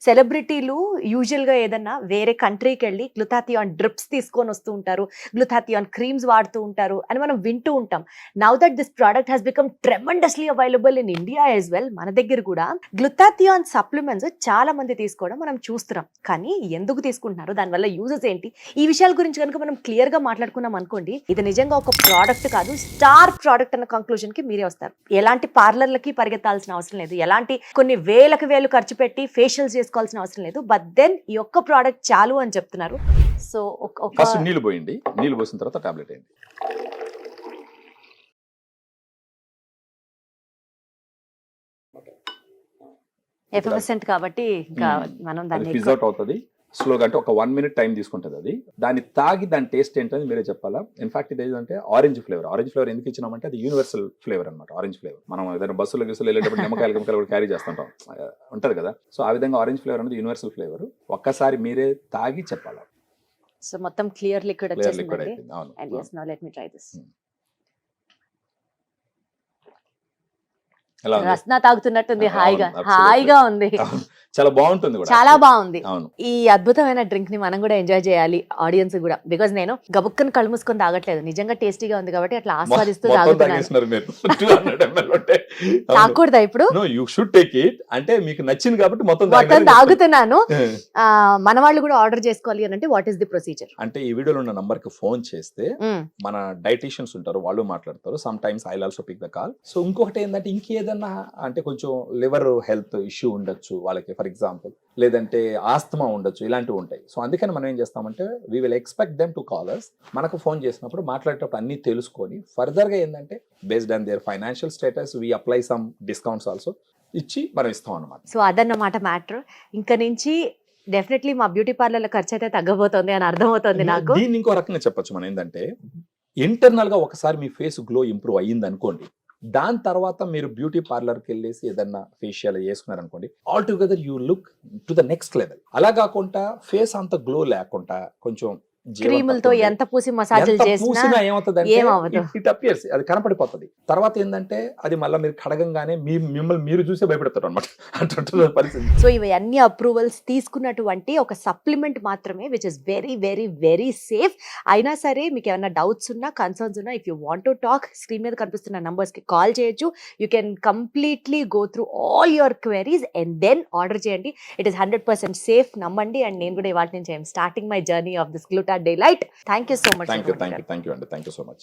సెలబ్రిటీలు యూజువల్‌గా ఏదన్నా వేరే కంట్రీకెళ్ళి గ్లూటాథియాన్ డ్రిప్స్ తీసుకొని వస్తూ ఉంటారు. గ్లూటాథియాన్ క్రీమ్స్ వాడుతూ ఉంటారు అని మనం వింటూ ఉంటాం. Now that this product has become tremendously available in India as well. మన దగ్గర కూడా గ్లూటాథియాన్ సప్లిమెంట్స్ చాలా మంది తీసుకోవడం మనం చూస్తున్నాం. కానీ ఎందుకు తీసుకుంటున్నారు? దానివల్ల యూజెస్ ఏంటి? ఈ విషయాల గురించి కనుక మనం క్లియర్‌గా మాట్లాడుకున్నాం అనుకోండి, ఇది నిజంగా ఒక ప్రోడక్ట్ కాదు, స్టార్ ప్రోడక్ట్ అన్న కంక్లూజన్‌కి మీరే వస్తారు. ఎలాంటి పార్లర్‌లకి పరిగెత్తాల్సిన అవసరం లేదు. ఎలాంటి కొన్ని వేలు ఖర్చు పెట్టి ఫేషియల్స్ చేసుకోవాల్సిన అవసరం లేదు. బట్ దెన్ ఈ ఒక్క ప్రోడక్ట్ చాలు అని చెప్తున్నారు. సో ఫస్ట్ నీళ్ళు పోయండి, నీళ్ళు పోసిన తర్వాత టాబ్లెట్ వేయండి. ఎఫర్వెసెంట్ కాబట్టి ఇంకా మనం దాన్ని ఫిజ్ అవుట్ అవుతుంది స్లోగా, అంటే ఒక 1 minute టైం తీసుకుంటుంది అది. దాన్ని తాగి దాని టేస్ట్ ఏంటని మీరే చెప్పాలా. ఇన్ఫాక్ట్ ఇది ఏంటంటే ఆరెంజ్ ఫ్లేవర్ ఎందుకు ఇచ్చినామంటే అది యూనివర్సల్ ఫ్లేవర్ అనమాట. ఆరెంజ్ ఫ్లేవర్ మనం ఏదైనా బస్సులో వెళ్ళేటప్పుడు నిమ్మకాయలు కూడా క్యారీ చేస్తుంటాం ఉంటది కదా. సో ఆ విధంగా ఆరెంజ్ ఫ్లేవర్ అనేది యూనివర్సల్ ఫ్లేవర్. ఒక్కసారి మీరే తాగి చెప్పాలా. సో మొత్తం క్లియర్ లిక్విడ్ వచ్చేసింది. అవును. And yes, now let me try this. Rasna తాగుతున్నట్టుంది. హాయిగా ఉంది. చాలా బాగుంటుంది కూడా, చాలా బాగుంది. ఈ అద్భుతమైన డ్రింక్ ని మనం కూడా ఎంజాయ్ చేయాలి, ఆడియన్స్ కూడా. బికాజ్ నేను గబుక్కని కళ్ళు మూసుకొని తాగట్లేదు, నిజంగా టేస్టీగా ఉంది కాబట్టి అట్లా ఆస్వాదిస్తూ తాగుతున్నాను. తాగకూడదా ఇప్పుడు? You should take it. అంటే మీకు నచ్చింది కాబట్టి మొత్తం తాగుతున్నాను. మన వాళ్ళు కూడా ఆర్డర్ చేసుకోవాలి అని అంటే వాట్ ఈస్ ది ప్రొసీజర్? అంటే ఈ వీడియోలో ఉన్న నంబర్ కి ఫోన్ చేస్తే మన డైటీషియన్స్ ఉంటారు, వాళ్ళు మాట్లాడతారు. Sometimes I also pick the call. So ఇంకొకటి ఏంటంటే ఇంకేదన్నా అంటే కొంచెం లివర్ హెల్త్ ఇష్యూ ఉండొచ్చు వాళ్ళకి, ఫర్ ఎగ్జాంపుల్, లేదంటే ఆస్తమా ఉండొచ్చు, ఇలాంటివి ఉంటాయి. సో అందుకని మనం ఏం చేస్తామంటే we will expect them to call us. మనకు ఫోన్ చేసినప్పుడు మాట్లాడేటప్పుడు అన్ని తెలుసుకొని ఫర్దర్ గా ఏంటంటే based on their financial status we apply some discounts also ఇచ్చి మనం ఇస్తాం అన్నమాట. సో అదన్నమాట మ్యాటర్. ఇంకా నుంచి డెఫినెట్లీ మా బ్యూటీ పార్లర్ ఖర్చు అయితే తగ్గబోతోంది అని అర్థమవుతుంది నాకు. దీన్ని ఇంకో రకంగా చెప్పొచ్చు మనం ఏంటంటే ఇంటర్నల్ గా ఒకసారి మీ ఫేస్ గ్లో ఇంప్రూవ్ అయ్యింది అనుకోండి, దాని తర్వాత మీరు బ్యూటీ పార్లర్కి వెళ్ళేసి ఏదన్నా ఫేషియల్ చేసుకున్నారనుకోండి, all together you look to the next level. అలా కాకుండా ఫేస్ అంత గ్లో లేకుండా కొంచెం క్రీములతో ఎంత పూసి మసాజులు చేసినా ఏమవుతుంది, ఇట్ అపియర్స్, అది కనపడిపోతుంది. తర్వాత ఏంటంటే అది మళ్ళీ మీరు కడగంగానే మిమ్మల్ని మీరు చూసే భయపడతారు అనమాట పరిస్థితి. సో ఇవి అన్ని అప్రూవల్స్ తీసుకున్నటువంటి ఒక సప్లిమెంట్ మాత్రమే, which is very very very safe. అయినా సరే మీకు ఏమైనా డౌట్స్ ఉన్నా, కన్సర్న్స్ ఉన్నా, if you want to talk, screen మీద కనిపిస్తున్న నంబర్స్ కి కాల్ చేయొచ్చు. You can completely go through all your queries and then order చేయండి. ఇట్ ఈస్ 100% సేఫ్, నమ్మండి. అండ్ నేను కూడా ఇవాళ నుంచి I'm starting my journey of this gluta Daylight. Thank you so much. Thank you, Andy. Thank you so much.